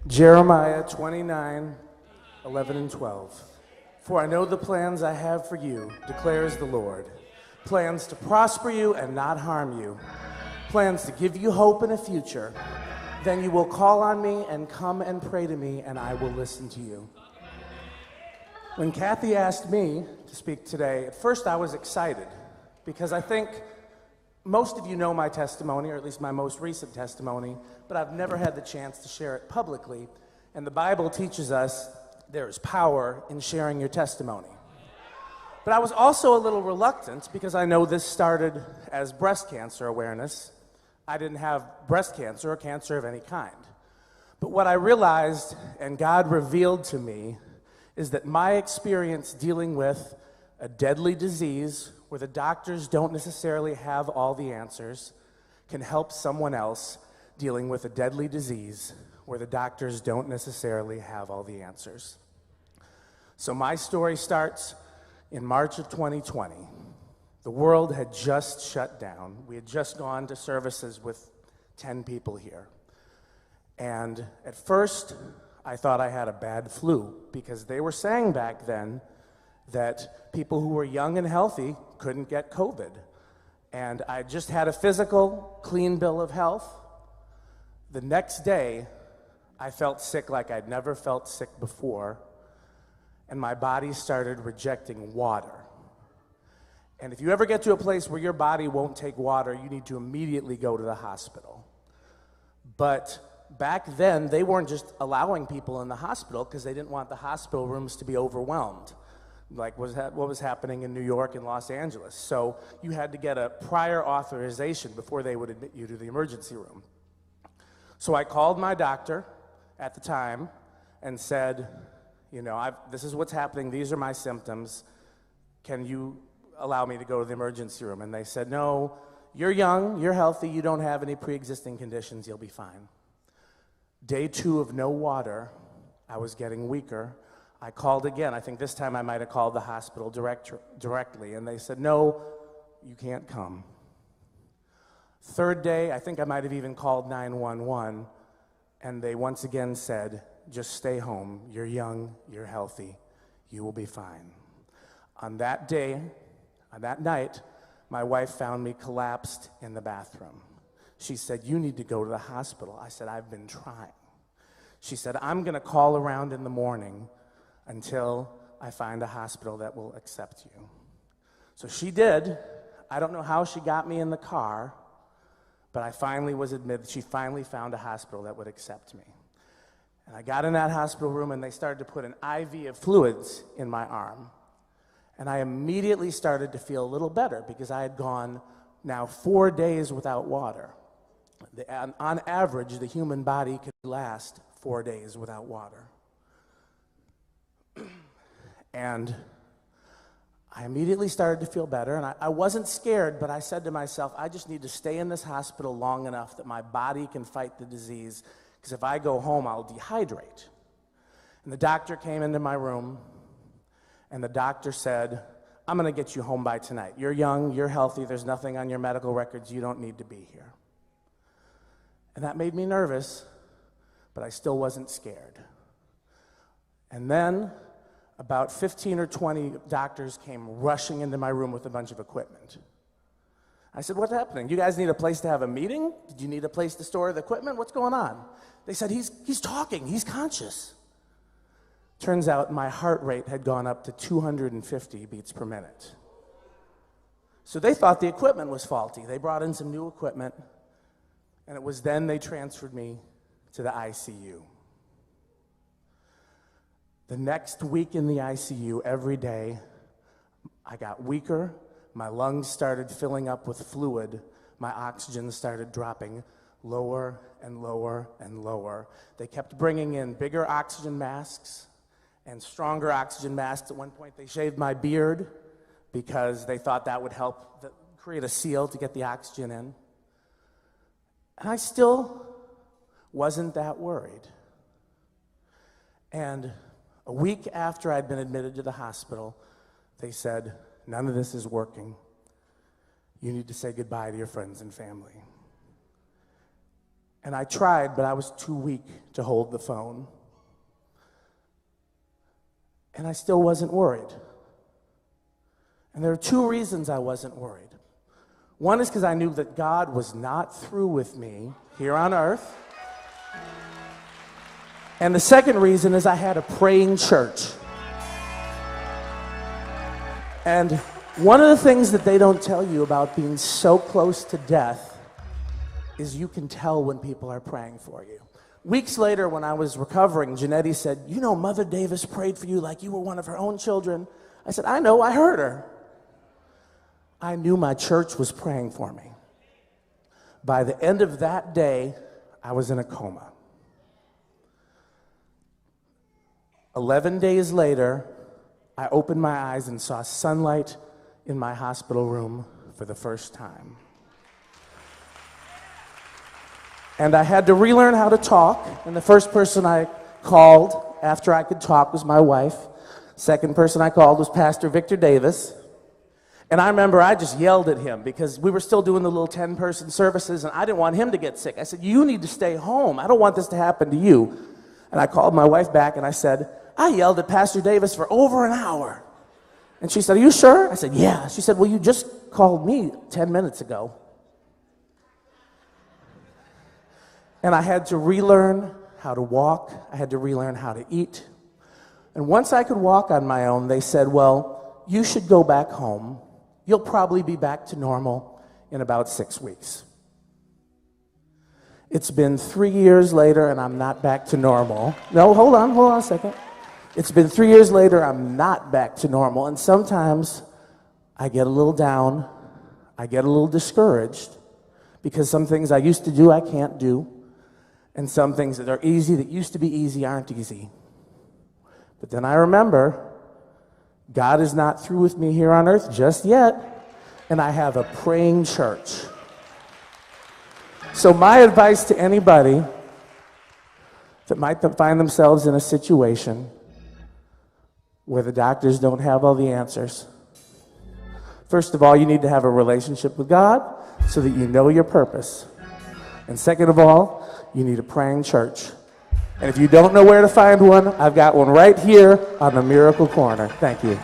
Jeremiah 29:11 and 12. For I know the plans I have for you, declares the Lord. Plans to prosper you and not harm you. Plans to give you hope and a future. Then you will call on me and come and pray to me, and I will listen to you. When Kathy asked me to speak today, at first I was excited because I think most of you know my testimony, or at least my most recent testimony, but I've never had the chance to share it publicly. And the Bible teaches us there is power in sharing your testimony. But I was also a little reluctant because I know this started as breast cancer awareness. I didn't have breast cancer or cancer of any kind. But what I realized, and God revealed to me, is that my experience dealing with a deadly disease where the doctors don't necessarily have all the answers can help someone else dealing with a deadly disease where the doctors don't necessarily have all the answers. So my story starts in March of 2020. The world had just shut down. We had just gone to services with 10 people here. And at first, I thought I had a bad flu because they were saying back then that people who were young and healthy couldn't get COVID. And I just had a physical, clean bill of health. The next day, I felt sick like I'd never felt sick before, and my body started rejecting water. And if you ever get to a place where your body won't take water, you need to immediately go to the hospital. But back then, they weren't just allowing people in the hospital because they didn't want the hospital rooms to be overwhelmed, like what was happening in New York and Los Angeles. So you had to get a prior authorization before they would admit you to the emergency room. So I called my doctor at the time and said, this is what's happening, these are my symptoms, can you allow me to go to the emergency room? And they said, no, you're young, you're healthy, you don't have any pre-existing conditions, you'll be fine. Day 2 of no water, I was getting weaker. I called again. I think this time I might have called the hospital directly, and they said, no, you can't come. Third day, I think I might have even called 911, and they once again said, just stay home. You're young, you're healthy, you will be fine. On that day, on that night, my wife found me collapsed in the bathroom. She said, you need to go to the hospital. I said, I've been trying. She said, I'm going to call around in the morning until I find a hospital that will accept you. So she did. I don't know how she got me in the car, but I finally was admitted. She finally found a hospital that would accept me. And I got in that hospital room, and they started to put an IV of fluids in my arm. And I immediately started to feel a little better because I had gone now 4 days without water. On average, the human body could last 4 days without water. And I immediately started to feel better, and I wasn't scared, but I said to myself, I just need to stay in this hospital long enough that my body can fight the disease, because if I go home, I'll dehydrate. And the doctor came into my room, and the doctor said, I'm going to get you home by tonight. You're young, you're healthy, there's nothing on your medical records, you don't need to be here. And that made me nervous, but I still wasn't scared. And then about 15 or 20 doctors came rushing into my room with a bunch of equipment. I said, what's happening? You guys need a place to have a meeting? Did you need a place to store the equipment? What's going on? They said, he's talking, he's conscious. Turns out my heart rate had gone up to 250 beats per minute. So they thought the equipment was faulty. They brought in some new equipment, and it was then they transferred me to the ICU. The next week in the ICU, every day, I got weaker, my lungs started filling up with fluid, my oxygen started dropping lower and lower and lower. They kept bringing in bigger oxygen masks and stronger oxygen masks. At one point, they shaved my beard because they thought that would help create a seal to get the oxygen in. And I still wasn't that worried. And a week after I'd been admitted to the hospital, they said, none of this is working. You need to say goodbye to your friends and family. And I tried, but I was too weak to hold the phone. And I still wasn't worried. And there are two reasons I wasn't worried. One is because I knew that God was not through with me here on earth. And the second reason is I had a praying church. And one of the things that they don't tell you about being so close to death is you can tell when people are praying for you. Weeks later, when I was recovering, Janetti said, "You know, Mother Davis prayed for you like you were one of her own children." I said, "I know, I heard her." I knew my church was praying for me. By the end of that day, I was in a coma. 11 days later, I opened my eyes and saw sunlight in my hospital room for the first time. And I had to relearn how to talk, and the first person I called after I could talk was my wife. Second person I called was Pastor Victor Davis. And I remember I just yelled at him because we were still doing the little 10-person services, and I didn't want him to get sick. I said, "You need to stay home. I don't want this to happen to you." And I called my wife back and I said, "I yelled at Pastor Davis for over an hour." And she said, "Are you sure?" I said, "Yeah." She said, "Well, you just called me 10 minutes ago." And I had to relearn how to walk. I had to relearn how to eat. And once I could walk on my own, they said, "Well, you should go back home. You'll probably be back to normal in about 6 weeks." It's been 3 years later, and I'm not back to normal. No, hold on a second. It's been 3 years later, I'm not back to normal, and sometimes I get a little down, I get a little discouraged, because some things I used to do, I can't do, and some things that are easy, that used to be easy, aren't easy. But then I remember, God is not through with me here on earth just yet, and I have a praying church. So my advice to anybody that might find themselves in a situation where the doctors don't have all the answers, first of all, you need to have a relationship with God so that you know your purpose. And second of all, you need a praying church. And if you don't know where to find one, I've got one right here on the Miracle Corner. Thank you.